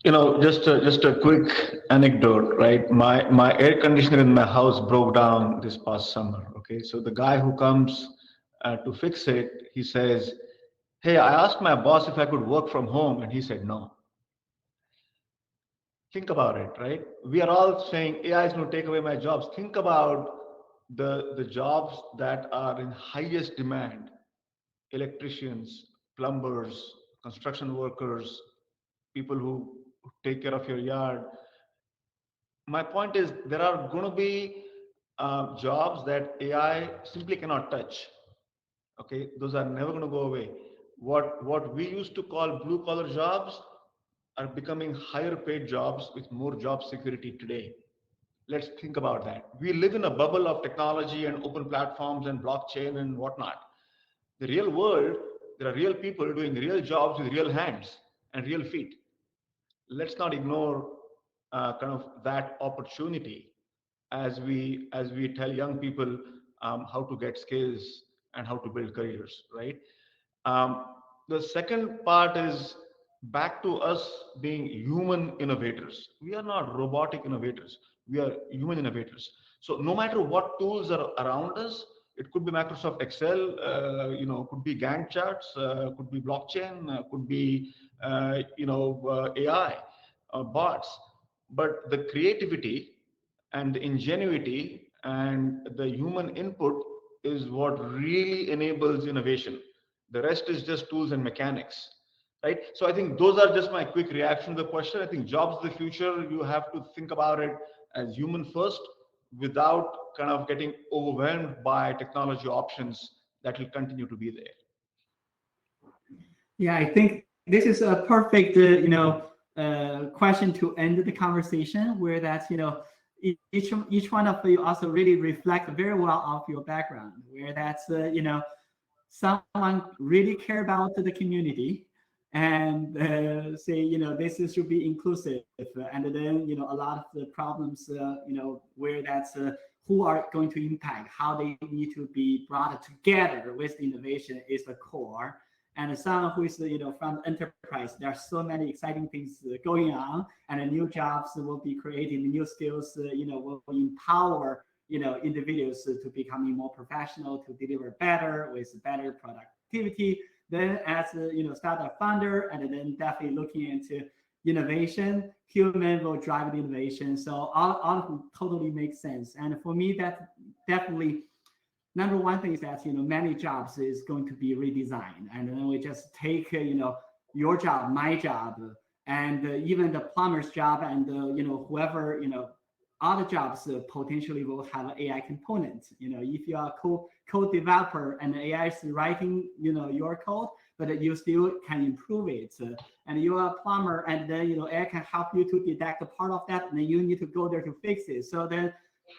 Just a quick anecdote, right? My air conditioner in my house broke down this past summer. Okay, so the guy who comes to fix it, he says, "Hey, I asked my boss if I could work from home, and he said no." Think about it, right? We are all saying AI is going to take away my jobs. Think about the jobs that are in highest demand: electricians, plumbers, construction workers, people who take care of your yard. My point is, there are going to be jobs that AI simply cannot touch. Okay, those are never going to go away. What we used to call blue collar jobs are becoming higher paid jobs with more job security today. Let's think about that. We live in a bubble of technology and open platforms and blockchain and whatnot. The real world, there are real people doing real jobs with real hands and real feet. Let's not ignore kind of that opportunity as we tell young people how to get skills and how to build careers, right? Um, the second part is back to us being human innovators. We are not robotic innovators. We are human innovators. So no matter what tools are around us, it could be Microsoft Excel, could be Gantt charts, could be blockchain, could be AI, bots. But the creativity and the ingenuity and the human input is what really enables innovation. The rest is just tools and mechanics, right? So I think those are just my quick reaction to the question. I think jobs of the future, you have to think about it as human first without kind of getting overwhelmed by technology options that will continue to be there. Yeah, I think this is a perfect, question to end the conversation, where that's, each one of you also really reflect very well of your background, where that's, someone really care about the community and say, this should be inclusive. And then, a lot of the problems, where that's who are going to impact, how they need to be brought together with innovation is the core. And someone who is, from enterprise, there are so many exciting things going on, and new jobs will be created, new skills, will empower, individuals to becoming more professional, to deliver better with better productivity. Then as a, startup founder, and then definitely looking into innovation, human will drive the innovation. So all of them totally makes sense. And for me, that definitely, number one thing is that, many jobs is going to be redesigned, and then we just take, your job, my job, and even the plumber's job, and whoever, other jobs potentially will have an AI component. If you are a code developer and AI is writing, your code, but you still can improve it. And you are a plumber, and then, AI can help you to detect a part of that, and then you need to go there to fix it. So then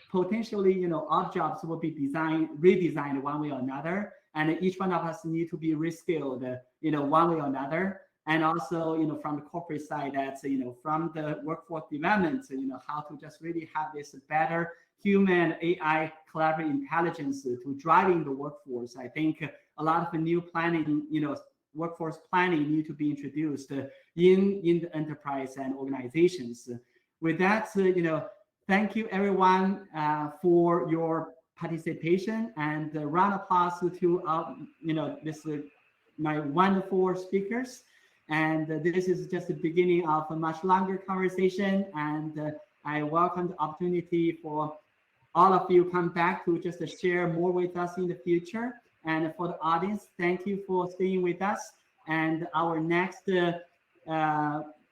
potentially, our jobs will be redesigned one way or another, and each one of us need to be reskilled, one way or another. And also, from the corporate side, that's, from the workforce development, how to just really have this better human AI collaborative intelligence to driving the workforce. I think a lot of the new planning, workforce planning need to be introduced in the enterprise and organizations. With that, thank you everyone for your participation, and a round of applause to this my wonderful speakers. And this is just the beginning of a much longer conversation. And I welcome the opportunity for all of you come back to just share more with us in the future. And for the audience, thank you for staying with us. And our next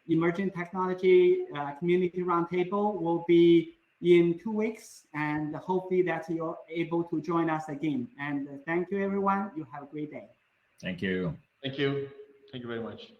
emerging technology community roundtable will be in 2 weeks, and hopefully that you're able to join us again. And thank you everyone. You have a great day. Thank you. Thank you. Thank you very much.